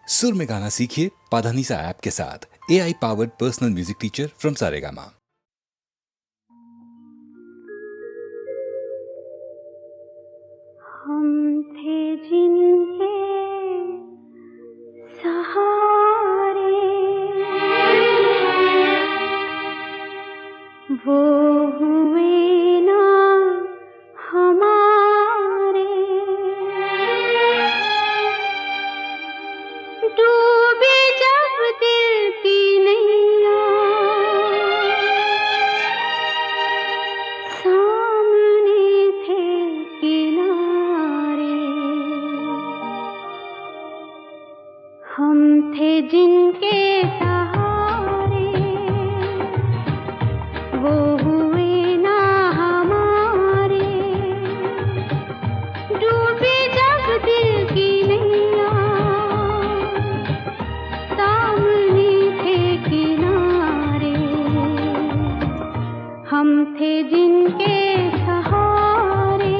सुर में गाना सीखिए पाधानीसा ऐप के साथ। AI powered personal music teacher from Saregama. हम थे जिनके सहारे, वो हुए ना हमारे। डूबे जब दिल की नैया, सामने थे किनारे। हम थे जिनके सहारे, वो हुए ना हमारे। डूबे जब दिल की नैया, सामने थे किनारे। हम थे जिनके सहारे।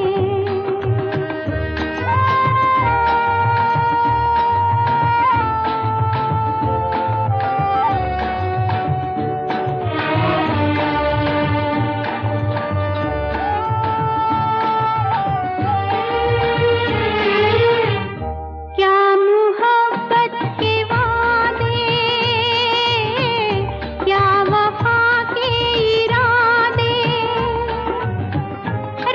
क्या मोहब्बत के वादे, क्या वफा के इरादे।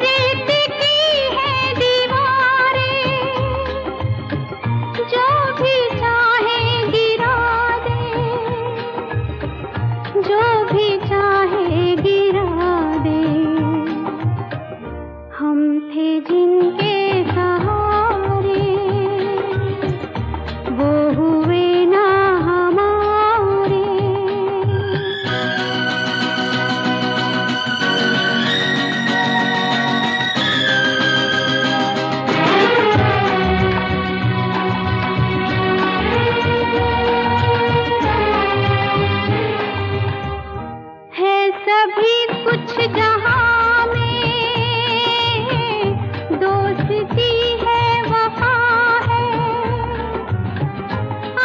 रेत की है दीवारें, जो भी चाहे गिरा दे, जो भी चाहे गिरा दे। हम थे जिनके सहारे, वो हुए ना हमारे। है सभी कुछ जहां में, दोस्ती है वफा है।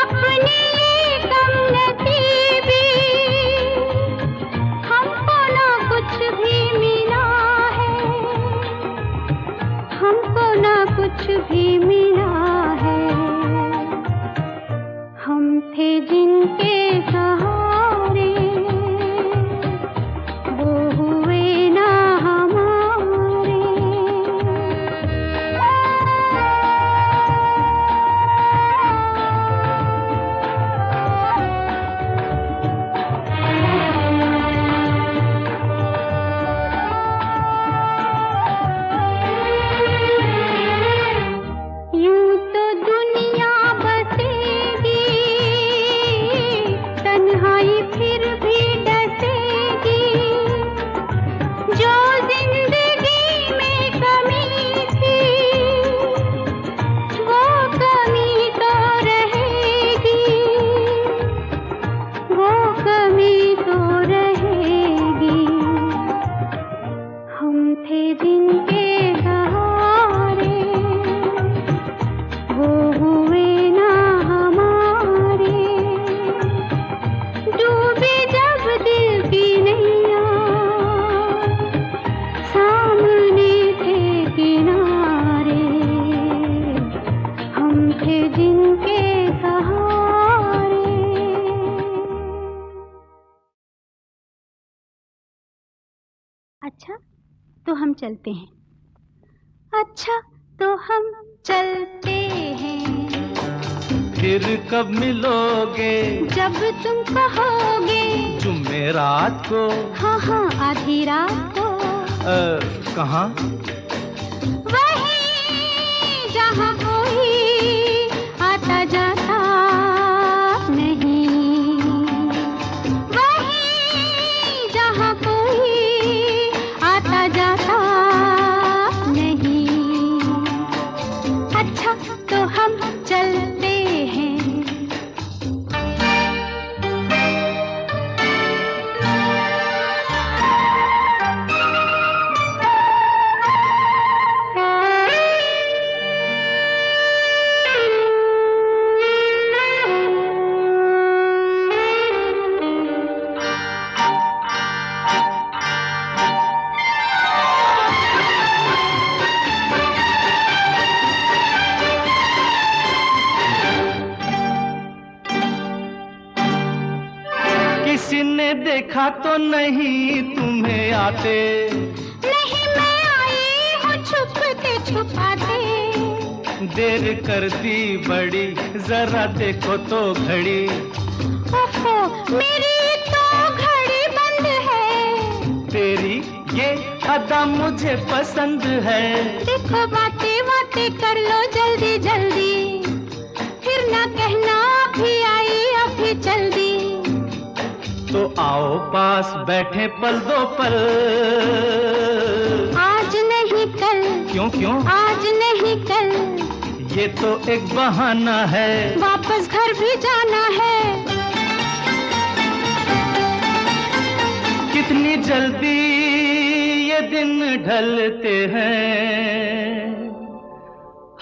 अपनी ये कमनसीबी, हमको ना कुछ भी मिला है, हमको ना कुछ भी मिला है। हम थे जिनके सहारे, वो हुए ना हमारे। यूं तो दुनिया बसेगी, तन्हाई फिर भी डसेगी। जो जिंदगी में कमी थी, वो कमी तो रहेगी, वो कमी तो रहेगी। हम थे जिनके सहारे, वो हुए ना हमारे। डूबे जब दिल की नैया, सामने थे किनारे। हम थे जिनके सहारे। अच्छा तो हम चलते हैं, अच्छा तो हम चलते हैं। फिर कब मिलोगे? जब तुम कहोगे। जुमेरात को? हाँ हाँ आधी रात को। कहाँ? वहीं जहाँ कोई आता जाता नहीं, वहीं जहाँ कोई आता जाता नहीं। अच्छा तो हम चलते हैं। किसी ने देखा तो नहीं तुम्हें आते? नहीं मैं आई हूँ छुप के छुपाते। देर कर दी बड़ी, जरा देखो तो घड़ी। ओहो मेरी तो घड़ी बंद है। तेरी ये अदा मुझे पसंद है। देखो बातें बातें कर लो जल्दी जल्दी, फिर ना कहना अभी आई अभी जल्दी। तो आओ पास बैठे पल दो पल। आज नहीं कल। क्यों क्यों? आज नहीं कल। ये तो एक बहाना है, वापस घर भी जाना है। कितनी जल्दी ये दिन ढलते हैं।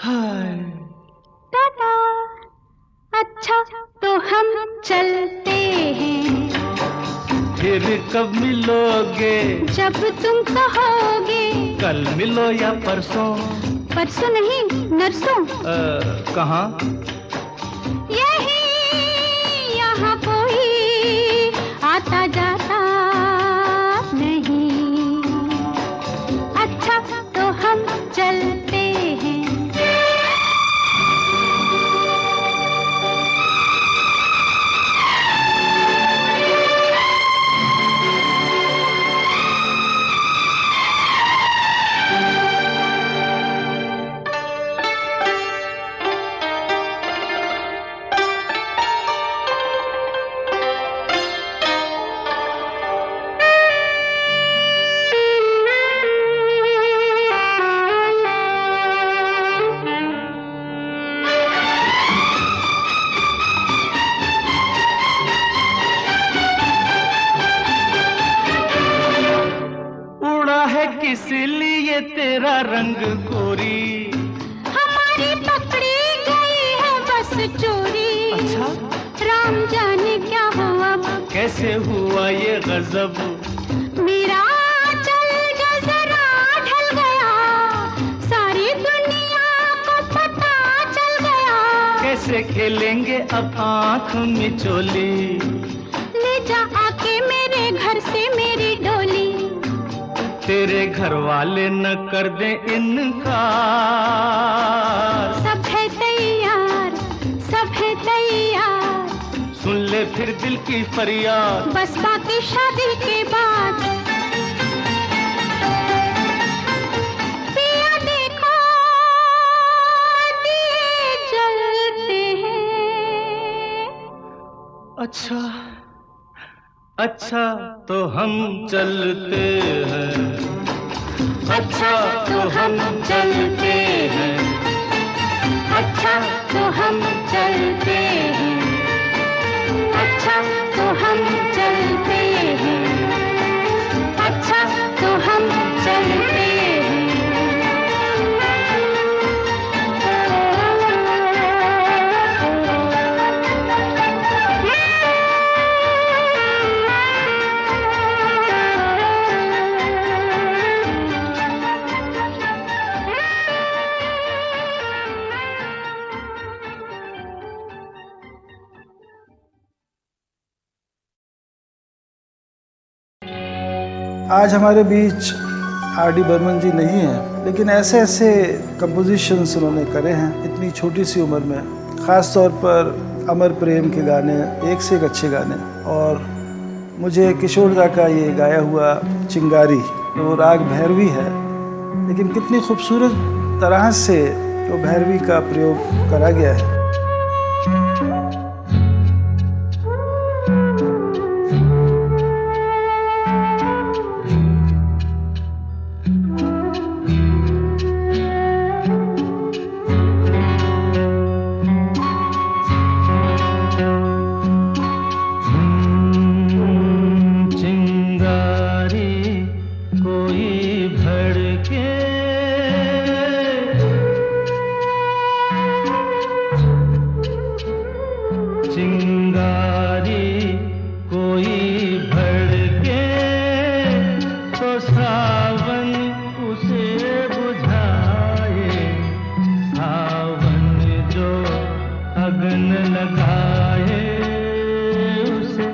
हाय टाटा। अच्छा तो हम चलते हैं। फिर कब मिलोगे? जब तुम कहोगे। कल मिलो या परसों? परसों नहीं नरसों। कहाँ? यही यहाँ कोई आता जाता नहीं। अच्छा तो हम चलते हैं। किस लिए तेरा रंग गोरी? हमारी पकड़ी गई है बस चोरी। अच्छा? राम जाने क्या हुआ, कैसे हुआ ये गजब? मेरा चल जो जरा ढल गया, सारी दुनिया को पता चल गया। कैसे खेलेंगे अब आँख मिचोली? ले जा आके मेरे घर से मेरी डोली। तेरे घर वाले न कर दे इनकार। सब है तैयार, सब है तैयार। सुन ले फिर दिल की फरियाद, बस बाकी शादी के बाद। पिया देखो दिए जलते हैं। अच्छा अच्छा तो हम चलते हैं। अच्छा तो हम चलते हैं। अच्छा तो हम चलते हैं। अच्छा तो हम चलते हैं। अच्छा तो हम चलते हैं। आज हमारे बीच आर.डी. बर्मन जी नहीं हैं, लेकिन ऐसे ऐसे कंपोजिशंस उन्होंने करे हैं इतनी छोटी सी उम्र में। ख़ास तौर पर अमर प्रेम के गाने, एक से एक अच्छे गाने। और मुझे किशोर दा का ये गाया हुआ चिंगारी, वो राग भैरवी है, लेकिन कितनी खूबसूरत तरह से वो भैरवी का प्रयोग करा गया है। लगाए उसे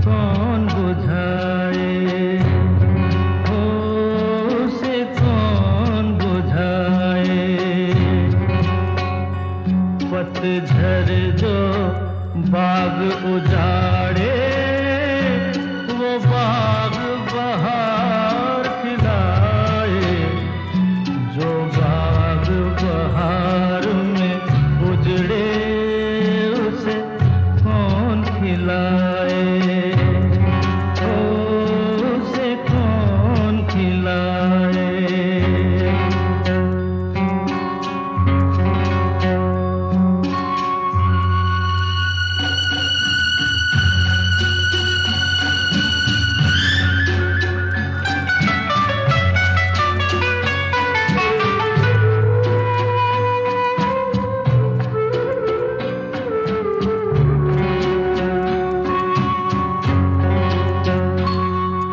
कौन बुझाए, हो उसे कौन बुझाए। पतझड़ जो बाग उजाड़े, वो बाग बहार खिलाए। जो बाग बहार में उजड़े, उसे कौन खिलाए, ओ उसे कौन खिलाए।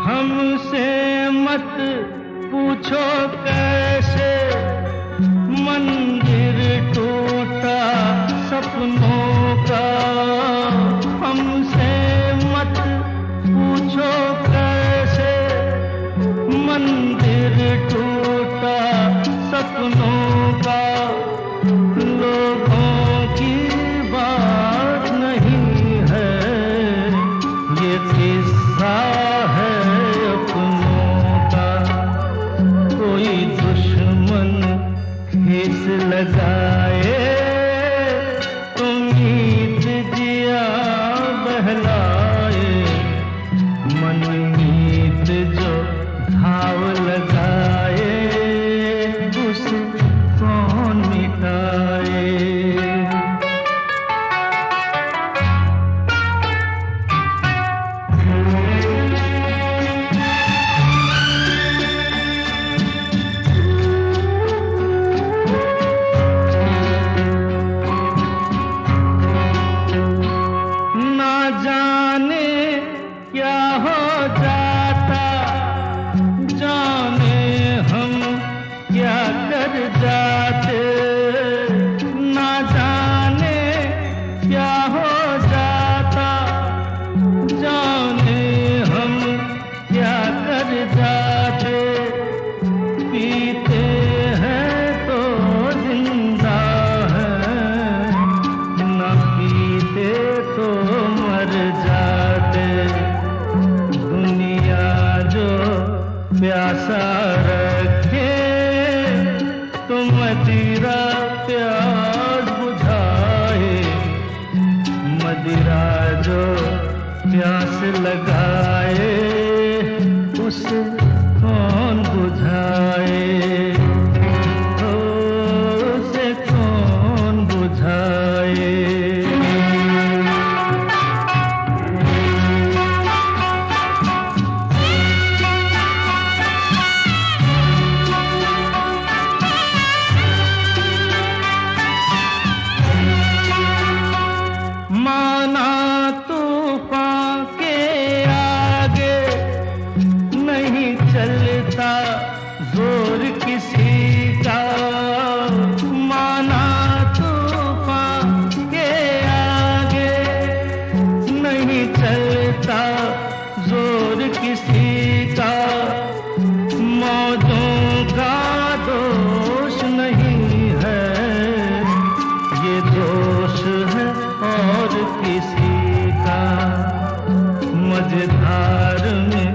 हमसे मत पूछो कैसे मंदिर टूटा सपनों का। हमसे मत पूछो कैसे मंदिर टूटा सपनों का। लोगों की बात नहीं है, ये किस्सा है अपनों का। कोई दुश्मन खीस लगाए, तो मीत जिया बहलाए। मनमीत जो घाव लगाए, उसे कौन मिटाए। ना जाने क्या हो जाता, जाने हम क्या कर जाते। ना जाने क्या हो जाता, जाने हम क्या कर जाते। पीते हैं तो जिंदा है, न पीते तो मर जाते। दुनिया जो प्यासा रखे, तो मदिरा प्यास बुझाए। मदिरा जो प्यास लगाए, उसे कौन बुझाए, ओ उसे कौन बुझाए। माना तूफान के आगे नहीं चलता जोर किसी का। माना तूफान के आगे नहीं चलता जोर किसी का। मौजों का दोष नहीं है, ये दोष है और किसी का। मझधार में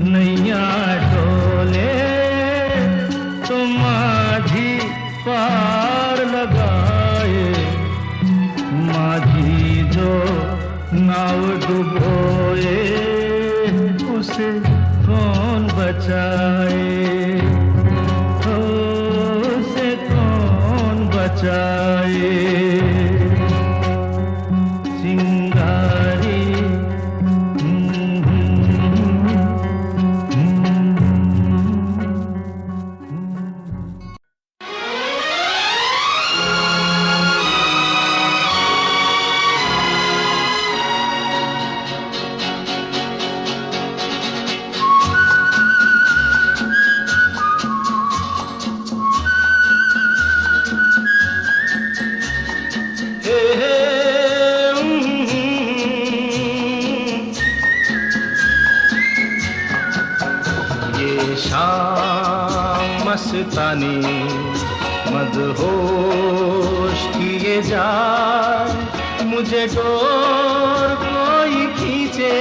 नैया डोले, तो माझी पार लगाए। माझी जो नाव डुबोए, उसे कौन बचाए, हो उसे कौन बचाए। चिंगारी मस्तानी मदहोश किए जाए, मुझे डोर कोई खींचे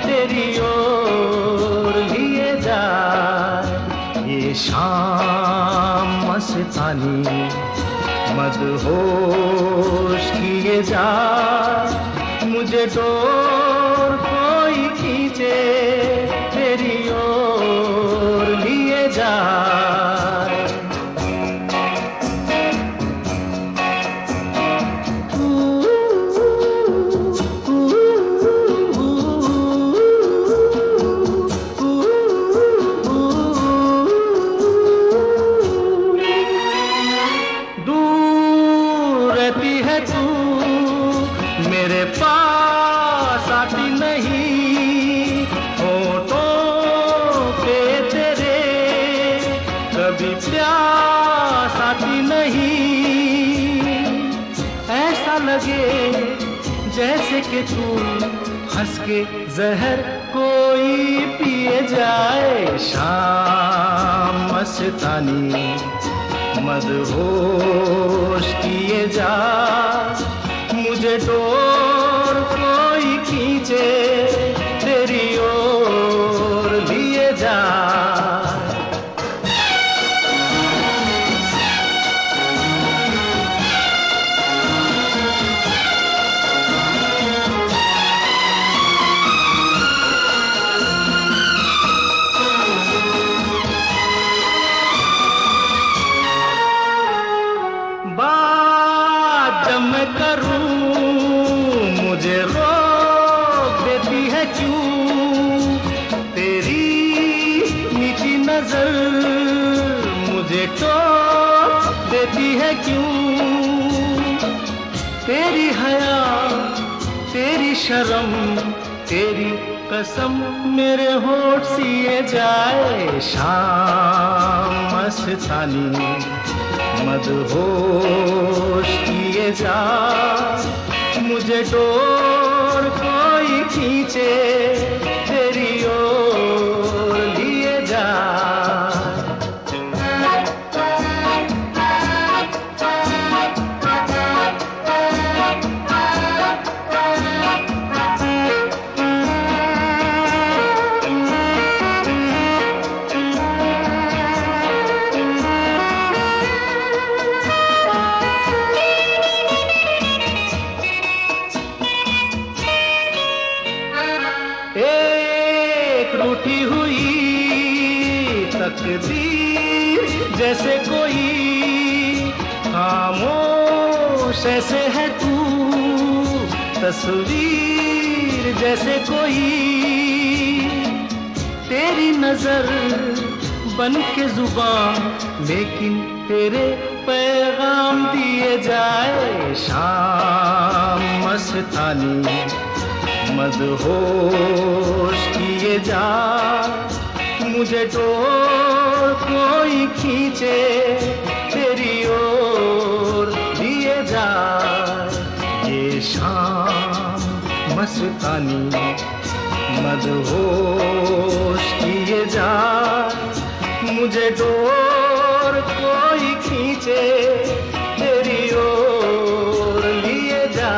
तेरी ओर लिए जाए। ये शाम मस्तानी मदहोश किए जाए, मुझे डोर कोई खींचे तेरी ओर लिए जाए। दूर रहती है तू मेरे पास आती नहीं, होठों पे तेरे कभी प्यास आती नहीं। ऐसा लगे जैसे कि तू हंस के जहर कोई पिए जाए। शाम मस्तानी मदहोश किए जा, मुझे डोर कोई खींचे तेरी ओर लिए जा। बात जब मैं करूं मुझे रोक देती है क्यों, तेरी नीची नजर मुझे टोक देती है क्यों। तेरी हया तेरी शर्म तेरी कसम मेरे होठ सिए जाए। शाम मस्तानी मदहोश किए जा, मुझे डोर कोई खींचे तेरी ओर लिए जा। रूठी हुई तकदीर जैसे कोई, खामोश ऐसे है तू तस्वीर जैसे कोई। तेरी नजर बन के जुबान लेकिन तेरे पैगाम दिए जाए। शाम मस्तानी मदहोश किए जा, मुझे डोर कोई खींचे तेरी ओर लिए जा। ये शाम मस्तानी मदहोश किए जा, मुझे डोर कोई खींचे तेरी ओर लिए जा।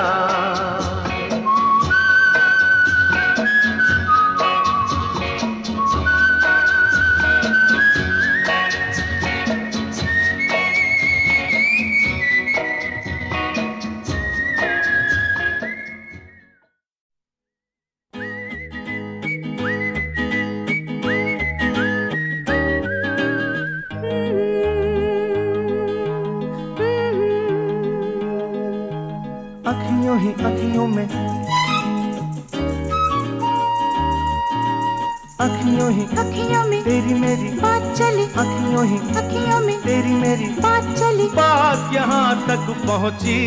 अखियों ही अखियों में, अखियों ही अखियों में तेरी मेरी बात चली, अखियों ही अखियों में तेरी मेरी बात चली। बात यहाँ तक पहुँची,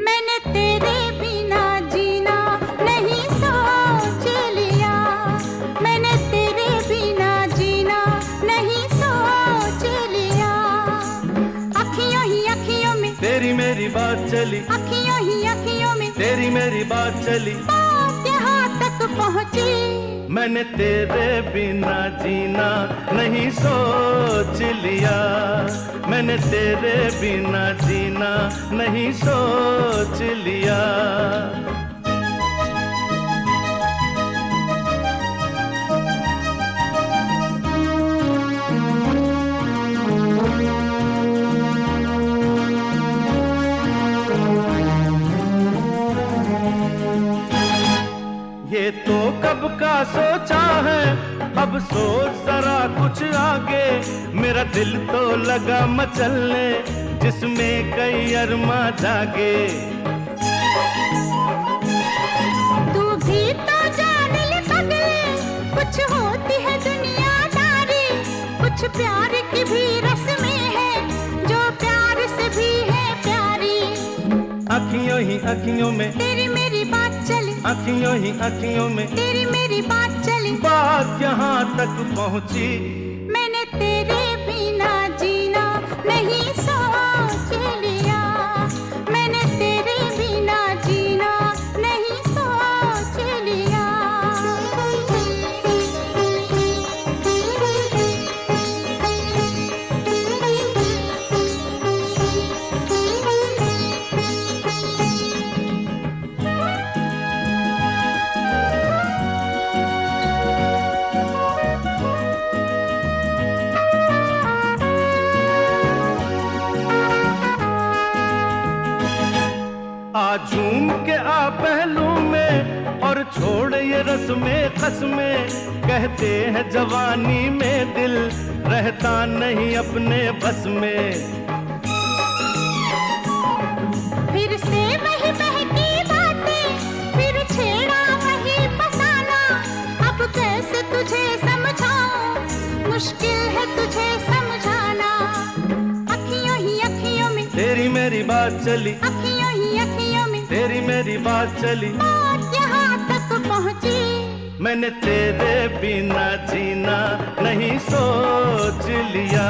मैंने तेरे बिना जीना नहीं सोच लिया, मैंने तेरे बिना जीना नहीं सोच लिया। अखियों ही अखियों में तेरी मेरी बात चली, अखियों ही अखियों में तेरी मेरी बात चली। बात यहाँ तक पहुंची। मैंने तेरे बिना जीना नहीं सोच लिया, मैंने तेरे बिना जीना नहीं सोच लिया। ये तो कब का सोचा है, अब सोच जरा कुछ आगे। मेरा दिल तो लगा मचलने जिसमें कई अरमा जागे। तू भी तो जान ले पगले, कुछ होती है दुनियादारी, कुछ प्यार की भी रस्में हैं जो प्यार से भी है प्यारी। अखियों ही अखियों में तेरी मेरी बात चली, अखियों ही अखियों में तेरी मेरी बात चली। बात यहाँ तक पहुँची, मैंने तेरे बिना जीना नहीं सोच लिया, मैंने तेरे बिना जीना नहीं सोच लिया। झूम के आ पहलू में और छोड़ ये रस्में कसमें। कहते हैं जवानी में दिल रहता नहीं अपने बस में। फिर से वही बहकी बातें, फिर छेड़ा वही फसाना। अब कैसे तुझे समझाऊं, मुश्किल है तुझे समझाना। अखियों ही अखियों में तेरी मेरी बात चली, अखियों ही अखियों में तेरी मेरी बात चली। बात यहाँ तक पहुंची, मैंने तेरे बिना जीना नहीं सोच लिया,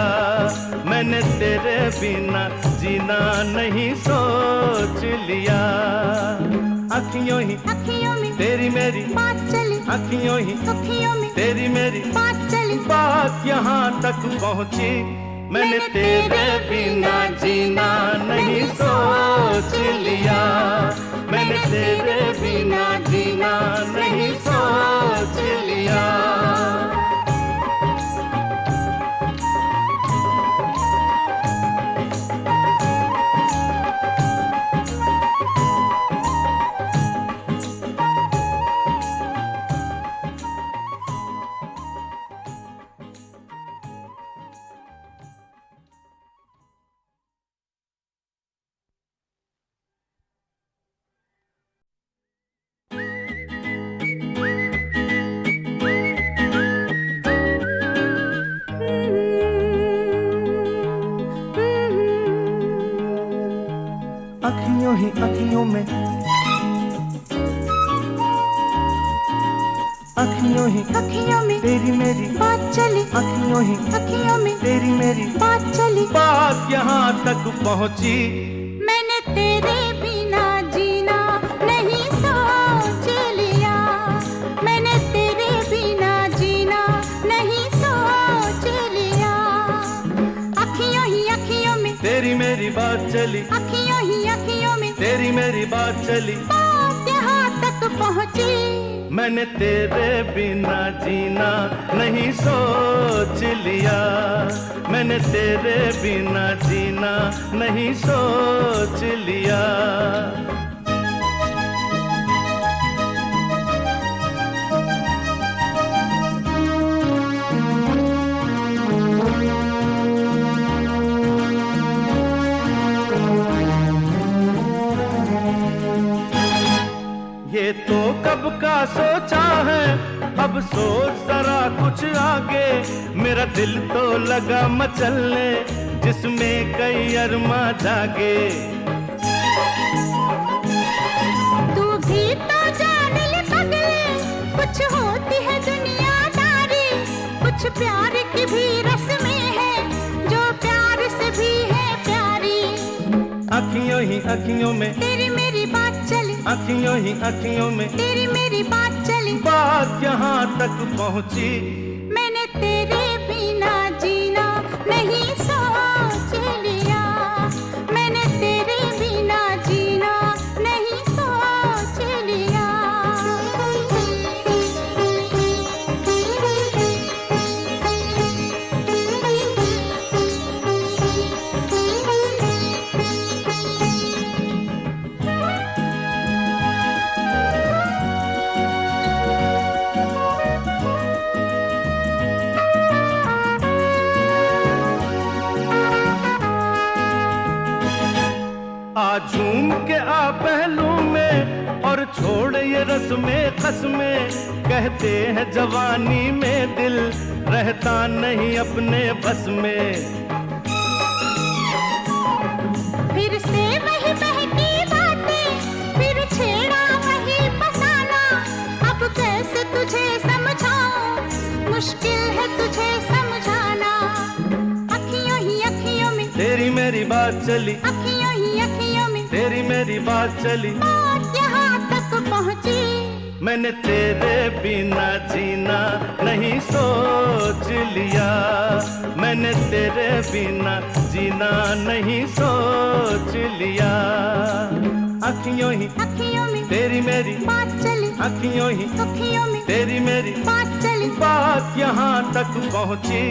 मैंने तेरे बिना जीना नहीं सोच लिया। अखियों ही अखियों में तेरी मेरी बात चली, अखियों ही अखियों में तेरी मेरी बात चली। बात यहाँ तक पहुँची, मैंने तेरे बिना जीना नहीं सोच लिया, मैंने तेरे बिना जीना नहीं सोच लिया। अखियों ही अखियों में, अखियों ही अखियों में तेरी मेरी बात चली, अखियों ही अखियों में तेरी मेरी बात चली। बात यहाँ तक पहुँची, मैंने तेरे बिना जीना नहीं सोच लिया, मैंने तेरे बिना जीना नहीं सोच लिया। अखियों ही अखियों में तेरी मेरी बात चली, अखियों ही अखियों में तेरी मेरी बात चली। बात यहाँ तक पहुँची, मैंने तेरे बिना जीना नहीं सोच लिया, मैंने तेरे बिना जीना नहीं सोच लिया। ये तो कब का सोचा है, अब सोच जरा कुछ आगे। मेरा दिल तो लगा मचलने जिसमें कई अरमा जागे। तू भी तो जान ले पगले, कुछ होती है दुनियादारी, कुछ प्यार की भी रस्में हैं जो प्यार से भी है प्यारी। अखियों ही अखियों में तेरी मेरी बात चली, अखियों ही अखियों में तेरी मेरी बात चली, बात यहाँ तक पहुँची। मैंने तेरे बिना जीना नहीं सोच लिया, मैंने तेरे बिना जीना नहीं सोच लिया। आ झूम के आ पहलू में और छोड़ ये रस्में कसमें, कहते हैं जवानी में दिल रहता नहीं अपने बस में। फिर से वही बहकी बातें, फिर छेड़ा वही फसाना, अब कैसे तुझे समझाऊं, मुश्किल है तुझे समझाना। अखियों ही अखियों में तेरी मेरी बात चली, अखियों ही अखियों में तेरी मेरी बात चली, बात यहाँ तक पहुँची। मैंने तेरे बिना जीना नहीं सोच लिया, मैंने तेरे बिना जीना नहीं सोच लिया। अखियों ही अखियों में तेरी मेरी बात चली, अखियों ही अखियों में तेरी मेरी बात चली, बात यहाँ तक पहुँची।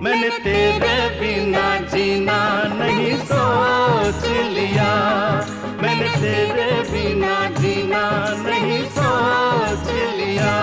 मैंने तेरे बिना जीना नहीं सोच लिया, मैंने तेरे बिना जीना नहीं सोच लिया।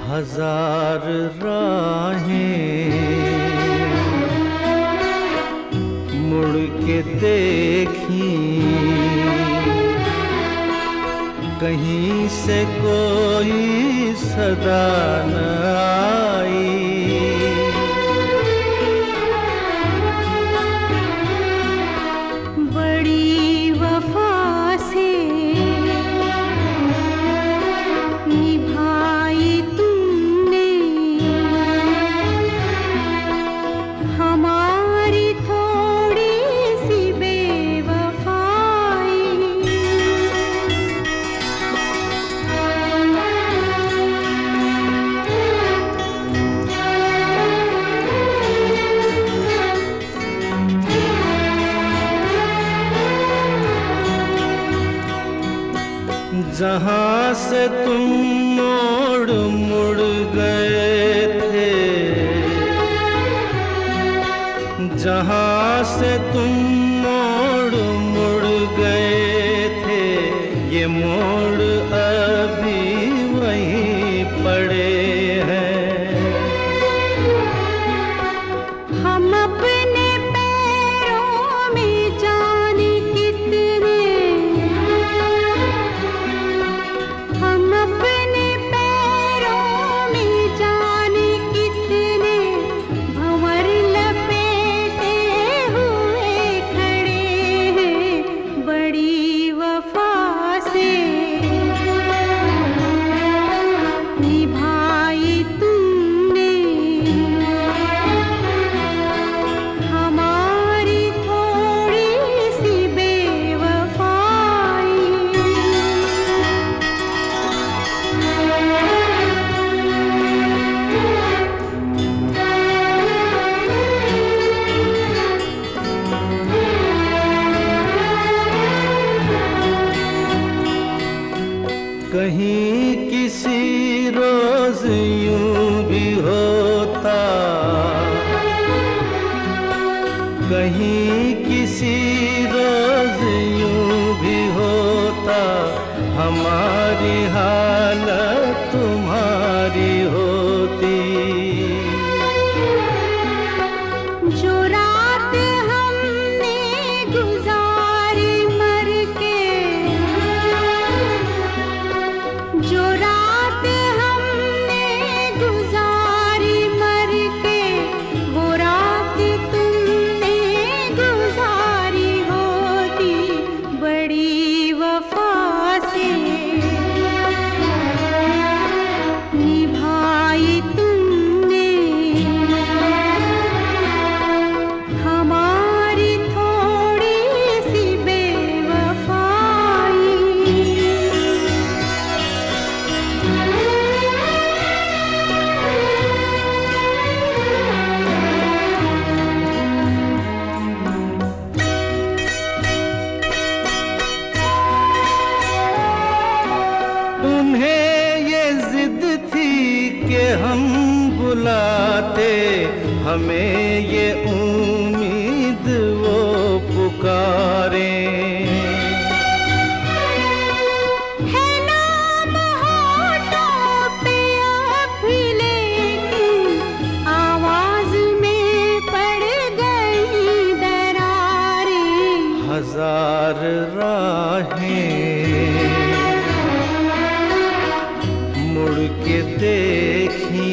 हजार राहें मुड़ के देखी, कहीं से कोई सदा न आई। बड़ी वफा से निभाई तुमने हमारी थोड़ी सी बेवफाई। जहाँ से तुम मोड़ मुड़ गए थे, जहाँ से तुम मोड़ मुड़ गए थे, ये मोड़ अभी वहीं पड़े हैं। हम अपने पैरों में जाने कितने, हम अपने पैरों में जाने कितने भंवर लपेटे हुए खड़े हैं। बड़ी वफा से निभाई तुमने हमारी थोड़ी सी बेवफाई। कहीं किसी रोज यूं भी होता, कहीं किसी रोज यूं भी होता, हमारी हालत तुम्हारी होती। जो रात हमने गुजारी मर के, जो रात हमने गुजारी मर के, वो रात तुमने गुजारी होती। बड़ी वफा से निभाई तुमने हमारी थोड़ी सी बेवफाई। उन्हें ये जिद थी कि हम बुलाते, हमें ये उम्मीद वो पुकारे। है नाम होठों पे अब भी लेकिन आवाज में पड़ गई दरारें। हजार राहें मुड़ के देखी,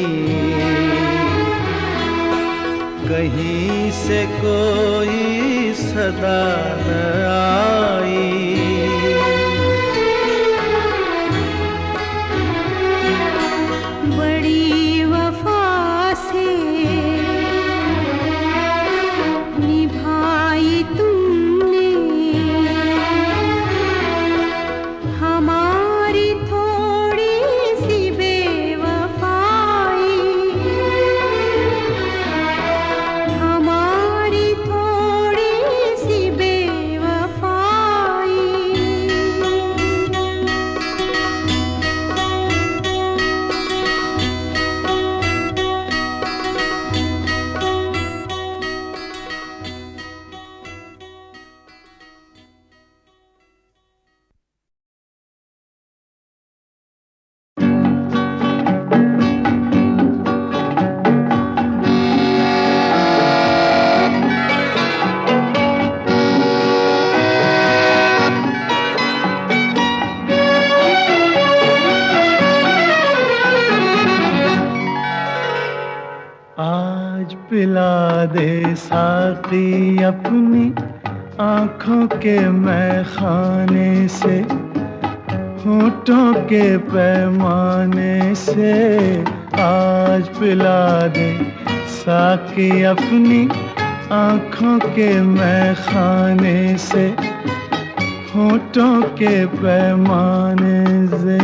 कहीं से कोई सदा न आई। बड़ी वफा से निभाई तुमने हमारी थोड़ी सी बेवफाई। हमारी थोड़ी सी बेवफाई। आज पिला दे साकी अपनी आँखों के मैखाने से, होठों के पैमाने से। आज पिला दे साकी अपनी आँखों के मैखाने से, होठों के पैमाने से।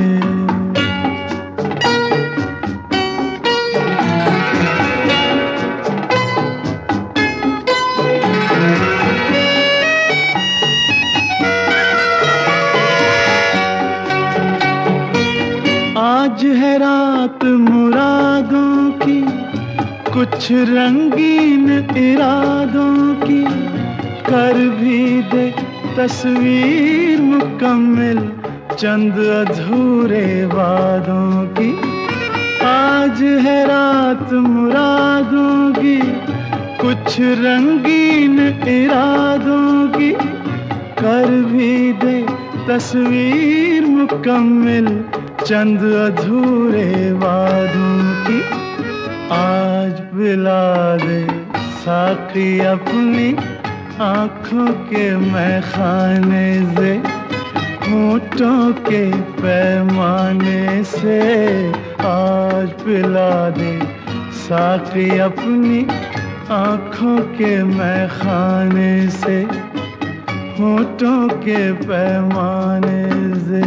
आज है रात मुरादों की, कुछ रंगीन इरादों की, कर भी दे तस्वीर मुकम्मिल चंद अधूरे वादों की। आज है रात मुरादों की, कुछ रंगीन इरादों की, कर भी दे तस्वीर मुकम्मिल चंद अधूरे वादों की। आज पिला दे साकी अपनी आँखों के मैखाने से, होठों के पैमाने से। आज पिला दे साकी अपनी आँखों के मैखाने से, होठों के पैमाने से।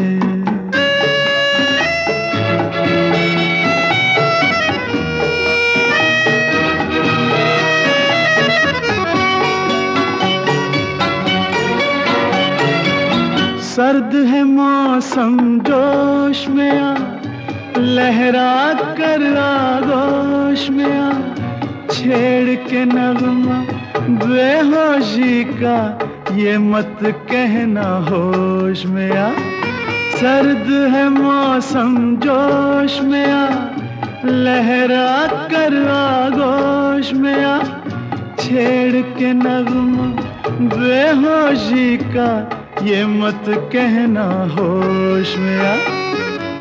सर्द है मौसम जोश में आ, लहरा कर आगोश में आ, छेड़ के नगमा बेहोशी का ये मत कहना होश में आ। सर्द है मौसम जोश में आ, लहरा कर आगोश में आ, छेड़ के नगमा बेहोशी का ये मत कहना होश में आ।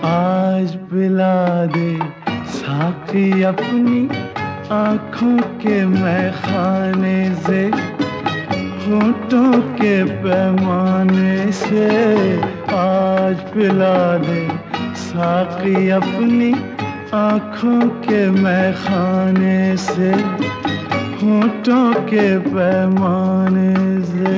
आज पिला दे साकी अपनी आँखों के मैखाने से, होठों के पैमाने से। आज पिला दे साकी अपनी आँखों के मैखाने से, होठों के पैमाने से।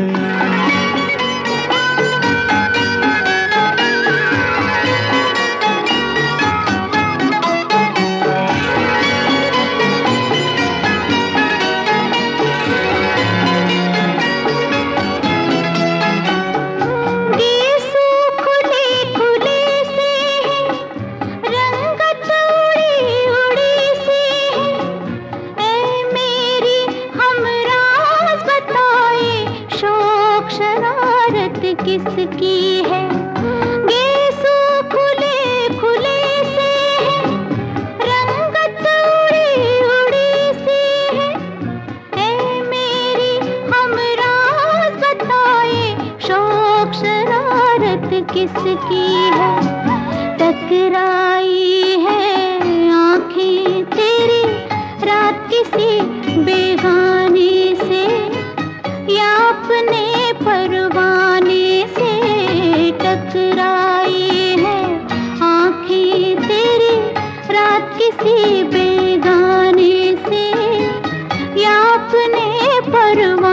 किसकी है गेसू खुले खुले से है, रंगत उड़ी उड़ी सी है। ऐ मेरी हमराज बताए शौक शरारत किसकी है। टकराई है आँखें तेरी रात किसी बेगाने से, या अपने परवाने से। टकराई है आँखें तेरी रात किसी बेगाने से, या अपने परवाने